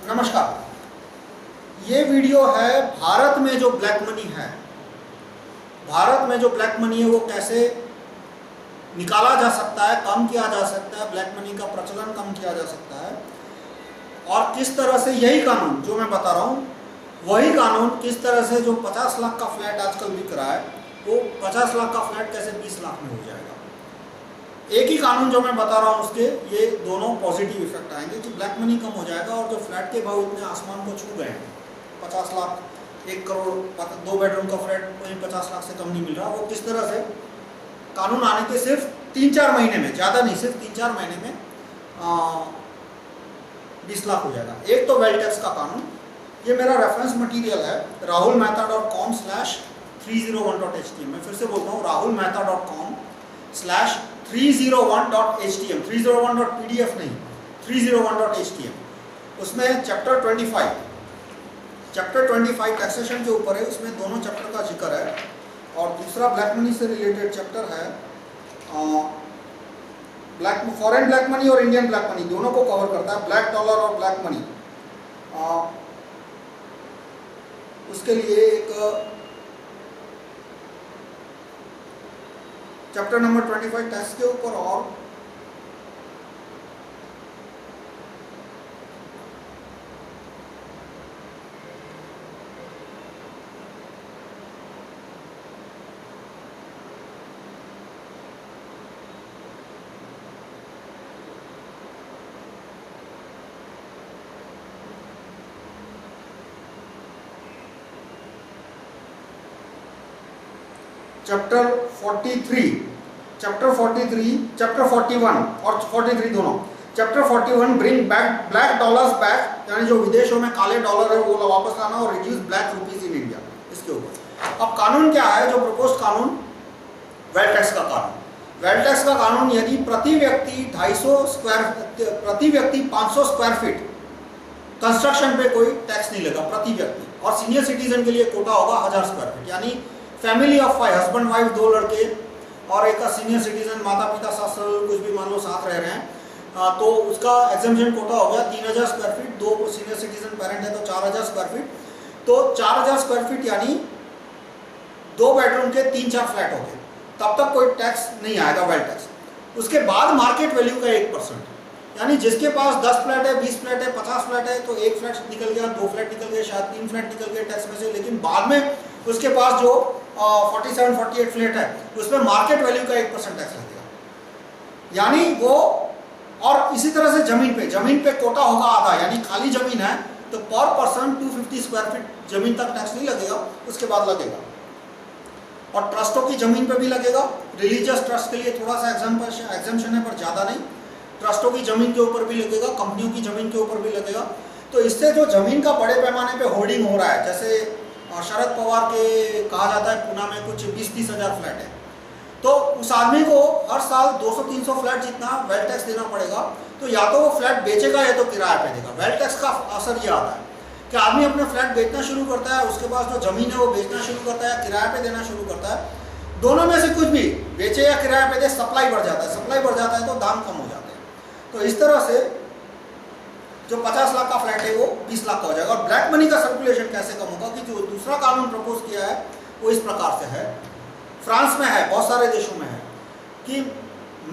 नमस्कार। ये वीडियो है भारत में जो ब्लैक मनी है, भारत में जो ब्लैक मनी है वो कैसे निकाला जा सकता है, कम किया जा सकता है, ब्लैक मनी का प्रचलन कम किया जा सकता है, और किस तरह से यही कानून जो मैं बता रहा हूँ वही कानून किस तरह से जो 50 लाख का फ्लैट आजकल बिक रहा है वो 50 लाख का फ्लैट कैसे 20 लाख में हो जाएगा। एक ही कानून जो मैं बता रहा हूँ उसके ये दोनों पॉजिटिव इफेक्ट आएंगे कि ब्लैक मनी कम हो जाएगा और जो फ्लैट के भाव इतने आसमान को छू गए हैं, 50 लाख, 1 करोड़ 2 बेडरूम का फ्लैट वहीं 50 लाख से कम नहीं मिल रहा, वो किस तरह से कानून आने के सिर्फ 3-4 महीने में, ज़्यादा नहीं, सिर्फ 3-4 महीने में 20 लाख हो जाएगा। एक तो वेल्थ टैक्स का कानून, ये मेरा रेफरेंस मटेरियल है rahulmehta.com/301.htm। मैं फिर से बोलता हूँ rahulmehta.com/301.htm, 301.pdf नहीं, 301.htm। उसमें चैप्टर 25 टैक्सेशन के ऊपर है, उसमें दोनों चैप्टर का जिक्र है, और दूसरा ब्लैक मनी से रिलेटेड चैप्टर है, फॉरेन ब्लैक मनी और इंडियन ब्लैक मनी दोनों को कवर करता है, ब्लैक डॉलर और ब्लैक मनी। उसके लिए एक चैप्टर नंबर 25 टैक्स के ऊपर और चैप्टर 41 और 43 दोनों। Chapter 41 bring back black dollars back, यानी जो विदेशों में काले डॉलर है वो वापस लाना, और reduce black rupees in India, इसके ऊपर। अब कानून क्या है जो प्रपोज कानून? वेल्थ टैक्स का कानून। वेल्थ टैक्स का कानून यदि प्रति व्यक्ति 500 स्क्वायर फीट कंस्ट्रक्शन पे कोई टैक्स नहीं लगा प्रति व्यक्ति, और सीनियर सिटीजन के लिए कोटा होगा 1000 स्क्वायर फीट, यानी फैमिली ऑफ 5, हस्बैंड वाइफ 2 लड़के और एक सीनियर सिटीजन, माता पिता सास कुछ भी मान लो साथ रह रहे हैं, तो उसका एग्जेम्पशन कोटा हो गया 3000 square feet, 2 senior citizen parent है तो 4000 स्क्वायर फीट, तो 4000 स्क्वायर फीट यानी 2 बेडरूम के 3-4 फ्लैट हो गए, तब तक कोई टैक्स नहीं आएगा वेल्थ टैक्स। उसके बाद मार्केट वैल्यू का 1%, यानी जिसके पास 10 फ्लैट है, 20 फ्लैट है, 50 फ्लैट है, तो 1 फ्लैट निकल गया, 2 फ्लैट निकल गए, शायद 3 फ्लैट निकल गए टैक्स में से, लेकिन बाद में उसके पास जो 47-48 फ्लैट है उसमें मार्केट वैल्यू का 1% टैक्स लगेगा, यानी वो। और इसी तरह से जमीन पे कोटा होगा आधा, यानी खाली जमीन है तो पर पर्सन 250 स्क्वायर फीट जमीन तक टैक्स नहीं लगेगा, उसके बाद लगेगा। और ट्रस्टों की जमीन पे भी लगेगा, रिलीजियस ट्रस्ट के लिए थोड़ा सा एग्जम्पशन है पर ज़्यादा नहीं, ट्रस्टों की जमीन के ऊपर भी लगेगा, कंपनियों की जमीन के ऊपर भी लगेगा। तो इससे जो जमीन का बड़े पैमाने पे होर्डिंग हो रहा है, जैसे शरद पवार के कहा जाता है पूना में कुछ 20-30 हज़ार फ्लैट है, तो उस आदमी को हर साल 200-300 फ्लैट जितना वेल्थ टैक्स देना पड़ेगा, तो या तो वो फ्लैट बेचेगा या तो किराए पे देगा। वेल्थ टैक्स का असर ये आता है कि आदमी अपने फ्लैट बेचना शुरू करता है, उसके पास जो जमीन है वो बेचना शुरू करता है, किराए पे देना शुरू करता है, दोनों में से कुछ भी बेचे या किराए पे दे, सप्लाई बढ़ जाता है, सप्लाई बढ़ जाता है तो दाम कम हो जाते हैं। तो इस तरह से जो 50 लाख का फ्लैट है वो 20 लाख का हो जाएगा। और ब्लैक मनी का सर्कुलेशन कैसे कम होगा कि जो दूसरा कानून प्रपोज किया है वो इस प्रकार से है, फ्रांस में है, बहुत सारे देशों में है, कि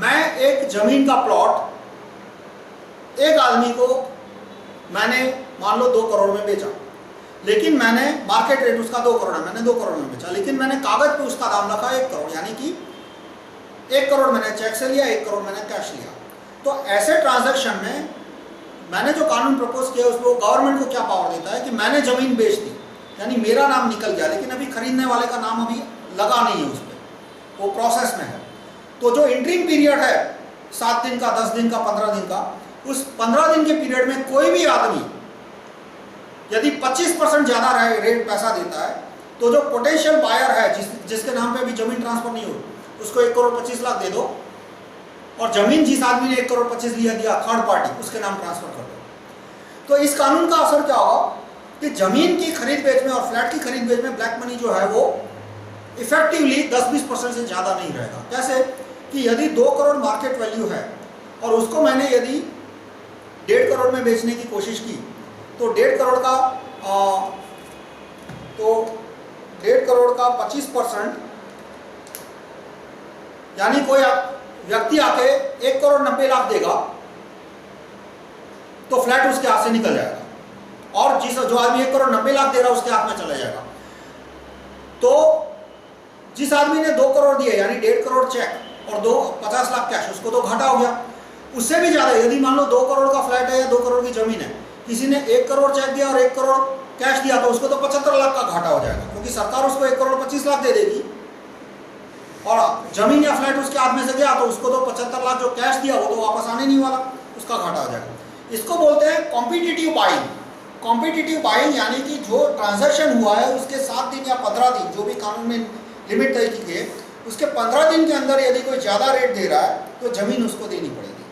मैं एक जमीन का प्लॉट एक आदमी को मैंने मान लो 2 करोड़ में बेचा, लेकिन मैंने मार्केट रेट उसका 2 करोड़ है, मैंने 2 करोड़ में बेचा, लेकिन मैंने कागज पे उसका दाम रखा 1 करोड़, यानी कि 1 करोड़ मैंने चेक से लिया, 1 करोड़ मैंने कैश लिया। तो ऐसे ट्रांजैक्शन में मैंने जो कानून प्रपोज किया उसमें गवर्नमेंट को क्या पावर देता है कि मैंने जमीन बेच दी, यानी मेरा नाम निकल गया, लेकिन अभी खरीदने वाले का नाम अभी लगा नहीं है उस पर, वो प्रोसेस में है। तो जो इंटरिम पीरियड है 7 दिन का, 10 दिन का, 15 दिन का, उस 15 दिन के पीरियड में कोई भी आदमी यदि 25% ज़्यादा रेट पैसा देता है, तो जो पोटेंशियल बायर है जिसके नाम पे अभी जमीन ट्रांसफर नहीं हो, उसको 1 करोड़ 25 लाख दे दो, और जमीन जिस आदमी ने 1 करोड़ 25 दिया थर्ड पार्टी, उसके नाम ट्रांसफर कर दो। तो इस कानून का असर क्या होगा कि जमीन की खरीद बेच में और फ्लैट की खरीद बेच में ब्लैक मनी जो है वो इफेक्टिवली 10-20% से ज़्यादा नहीं रहेगा। कैसे कि यदि 2 करोड़ मार्केट वैल्यू है और उसको मैंने यदि 1.5 करोड़ में बेचने की कोशिश की, तो 1.5 करोड़ का 25%, यानी कोई व्यक्ति आके 1,90,00,000 देगा तो फ्लैट उसके हाथ से निकल जाएगा, और जो आदमी 1,90,00,000 दे रहा है उसके हाथ में चला जाएगा। तो जिस आदमी ने 2 करोड़ दिए, यानी 1.5 करोड़ चेक और 50 लाख कैश, उसको तो घाटा हो गया। उससे भी ज्यादा, यदि मान लो 2 करोड़ का फ्लैट है या 2 करोड़ की जमीन है, किसी ने 1 करोड़ चेक दिया और 1 करोड़ कैश दिया, तो उसको तो 75 लाख का घाटा हो जाएगा, क्योंकि सरकार उसको 1,25,00,000 दे देगी, और जमीन या फ्लैट उसके हाथ में से गया तो उसको तो 75 लाख जो कैश दिया वो तो वापस आने नहीं वाला, उसका घाटा हो जाएगा। इसको बोलते हैं कॉम्पिटिटिव बाइंग। कॉम्पिटिटिव बाइंग यानी कि जो ट्रांजैक्शन हुआ है उसके 7 दिन या 15 दिन, जो भी कानून में लिमिट तय की है, उसके 15 दिन के अंदर यदि कोई ज़्यादा रेट दे रहा है तो ज़मीन उसको देनी पड़ेगी।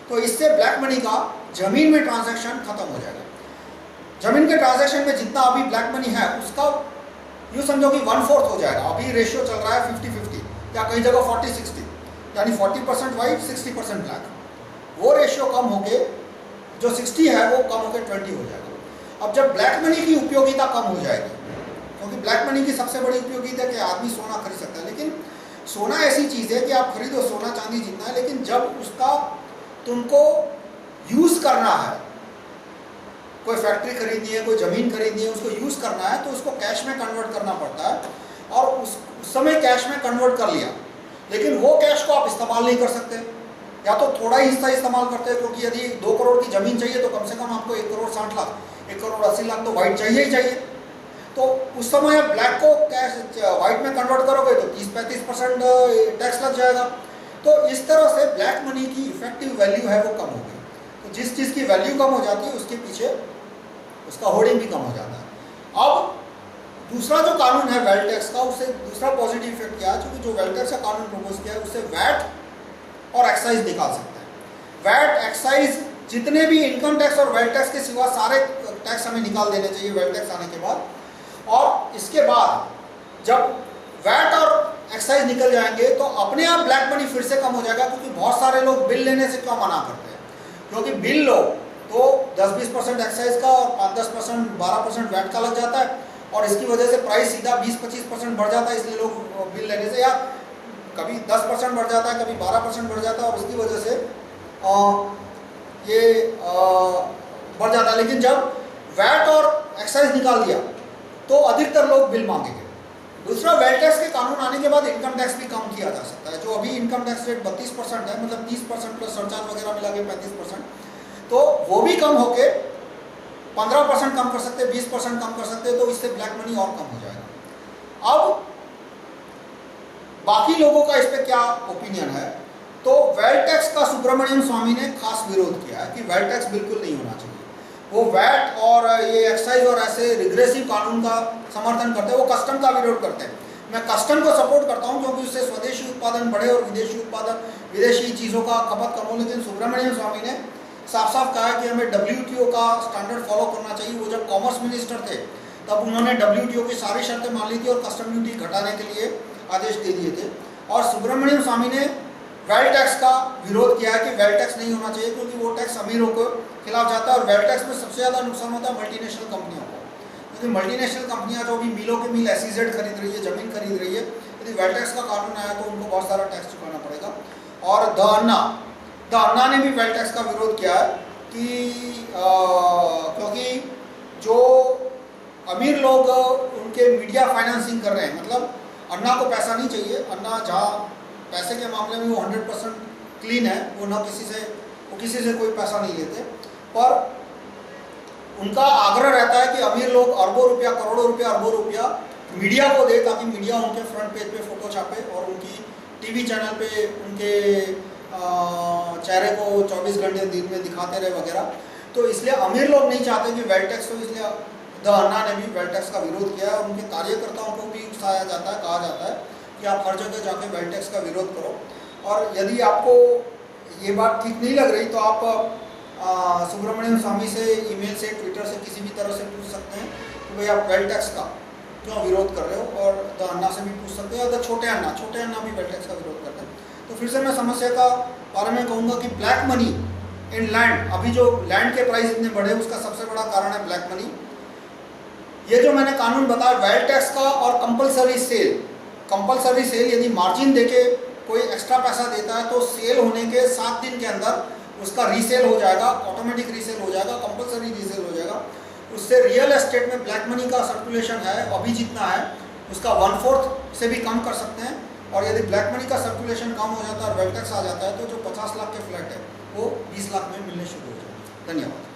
तो इससे ब्लैक मनी का जमीन में ट्रांजैक्शन खत्म हो जाएगा। जमीन के ट्रांजैक्शन में जितना अभी ब्लैक मनी है उसका यूँ समझो कि 1/4 हो जाएगा। अभी रेशियो चल रहा है 50-50 या कई जगह 40-60, यानी 40% वाइट 60% ब्लैक। वो रेशियो कम होके जो 60 है वो कम होकर 20 हो जाएगा। अब जब ब्लैक मनी की उपयोगिता कम हो जाएगी, क्योंकि ब्लैक मनी की सबसे बड़ी उपयोगिता है कि आदमी सोना खरीद सकता है, लेकिन सोना ऐसी चीज़ है कि आप खरीदो सोना चांदी जितना है, लेकिन जब उसका तुमको यूज़ करना है, कोई फैक्ट्री खरीदनी है, कोई ज़मीन खरीदनी है, उसको यूज़ करना है तो उसको कैश में कन्वर्ट करना पड़ता है, और उस समय कैश में कन्वर्ट कर लिया, लेकिन वो कैश को आप इस्तेमाल नहीं कर सकते, या तो थोड़ा ही हिस्सा इस्तेमाल करते हैं, क्योंकि यदि 2 करोड़ की ज़मीन चाहिए तो कम से कम आपको 1 करोड़ 60 लाख 1 करोड़ 80 लाख तो वाइट चाहिए ही चाहिए। तो उस समय ब्लैक को कैश वाइट में कन्वर्ट करोगे तो 30-35% टैक्स लग जाएगा। तो इस तरह से ब्लैक मनी की इफेक्टिव वैल्यू है वो कम हो गई। तो जिस चीज़ की वैल्यू कम हो जाती है उसके पीछे उसका होर्डिंग भी कम हो जाता है। अब दूसरा जो कानून है वेल्थ टैक्स का, उससे दूसरा पॉजिटिव इफेक्ट क्या है, क्योंकि जो वेल्थ टैक्स का कानून प्रपोज किया है उससे वैट और एक्साइज निकाल सकते हैं। वैट, एक्साइज, जितने भी इनकम टैक्स और वेल्थ टैक्स के सिवा सारे टैक्स हमें निकाल देने चाहिए वेल्थ टैक्स आने के बाद। और इसके बाद जब वैट और एक्साइज निकल जाएंगे तो अपने आप ब्लैक मनी फिर से कम हो जाएगा, क्योंकि बहुत सारे लोग बिल लेने से क्यों मना करते हैं, क्योंकि बिल लो तो 10-20% एक्साइज का और 5-10% 12% वैट का लग जाता है, और इसकी वजह से प्राइस सीधा 20-25% बढ़ जाता है। इसलिए लोग बिल लेने से, या कभी 10% बढ़ जाता है, कभी 12% बढ़ जाता है, और उसकी वजह से ये बढ़ जाता है। लेकिन जब वैट और एक्साइज निकाल दिया तो अधिकतर लोग बिल मांगेंगे। दूसरा, वेल्थ टैक्स के कानून आने के बाद इनकम टैक्स भी कम किया जा सकता है। जो अभी इनकम टैक्स रेट 32% है, मतलब 30% प्लस सरचार्ज वगैरह मिला के 35%, तो वो भी कम होके 15% कम कर सकते हैं, 20% कम कर सकते हैं, तो इससे ब्लैक मनी और कम हो जाएगा। अब बाकी लोगों का इस पर क्या ओपिनियन है, तो वेल्थ टैक्स का सुब्रमण्यम स्वामी ने खास विरोध किया है कि वेल्थ टैक्स बिल्कुल नहीं होना चाहिए। वो वैट और ये एक्साइज और ऐसे रिग्रेसिव कानून का समर्थन करते हैं, वो कस्टम का विरोध करते हैं। मैं कस्टम को सपोर्ट करता हूँ, क्योंकि उससे स्वदेशी उत्पादन बढ़े और विदेशी चीज़ों का खपत कम हो। लेकिन सुब्रमण्यम स्वामी ने साफ साफ कहा कि हमें WTO का स्टैंडर्ड फॉलो करना चाहिए। वो जब कॉमर्स मिनिस्टर थे तब उन्होंने WTO की सारी शर्तें मान ली थी और कस्टम ड्यूटी घटाने के लिए आदेश दे दिए थे। और सुब्रमण्यम स्वामी ने वेल्थ टैक्स का विरोध किया है कि वेल्थ टैक्स नहीं होना चाहिए, क्योंकि वो टैक्स अमीरों को खिलाफ जाता है, और वेल्थ टैक्स में सबसे ज़्यादा नुकसान होता है मल्टीनेशनल कंपनियों को, क्योंकि मल्टीनेशनल कंपनियां जो भी मिलों के मिल SEZ खरीद रही है, ज़मीन खरीद रही है, यदि वेल्थ टैक्स का कानून आया तो उनको बहुत सारा टैक्स चुकाना पड़ेगा। और द अन्ना ने भी वेल्थ टैक्स का विरोध किया है कि क्योंकि जो अमीर लोग उनके मीडिया फाइनेंसिंग कर रहे हैं, मतलब अन्ना को पैसा नहीं चाहिए, अन्ना जहाँ पैसे के मामले में वो 100% क्लीन है, वो किसी से कोई पैसा नहीं लेते, पर उनका आग्रह रहता है कि अमीर लोग अरबों रुपया, करोड़ों रुपया, अरबों रुपया मीडिया को दे, ताकि मीडिया उनके फ्रंट पेज पे फोटो छापे और उनकी टीवी चैनल पे उनके चेहरे को 24 घंटे दिन में दिखाते रहे वगैरह। तो इसलिए अमीर लोग नहीं चाहते कि वेल्थ टैक्स हो, इसलिए द अन्ना ने भी वेल्थ टैक्स का विरोध किया है। और उनके कार्यकर्ताओं को भी उकसाया जाता है, कहा जाता है कि आप हर जगह जाके वेल्थ टैक्स का विरोध करो, और यदि आपको ये बात ठीक नहीं लग रही तो आप सुब्रमण्यम स्वामी से ईमेल से, ट्विटर से, किसी भी तरह से पूछ सकते हैं कि भाई आप वेल्थ टैक्स का क्यों विरोध कर रहे हो। और द अन्ना से भी पूछ सकते हैं, और द छोटे अन्ना भी वेल्थ टैक्स का विरोध करते हैं। तो फिर से मैं समस्या का बारे में कहूँगा कि ब्लैक मनी इन लैंड, अभी जो लैंड के प्राइस इतने बढ़े उसका सबसे बड़ा कारण है ब्लैक मनी। ये जो मैंने कानून बताया वेल्थ टैक्स का और कंपलसरी सेल, यदि मार्जिन देके कोई एक्स्ट्रा पैसा देता है तो सेल होने के 7 दिन के अंदर उसका रीसेल हो जाएगा, ऑटोमेटिक रीसेल हो जाएगा, कंपलसरी रीसेल हो जाएगा। उससे रियल एस्टेट में ब्लैक मनी का सर्कुलेशन है अभी जितना है उसका 1/4 से भी कम कर सकते हैं। और यदि ब्लैक मनी का सर्कुलेशन कम हो जाता है और वेल्थ टैक्स आ जाता है तो जो 50 लाख के फ्लैट है वो 20 लाख में मिलने शुरू हो जाएगा। धन्यवाद।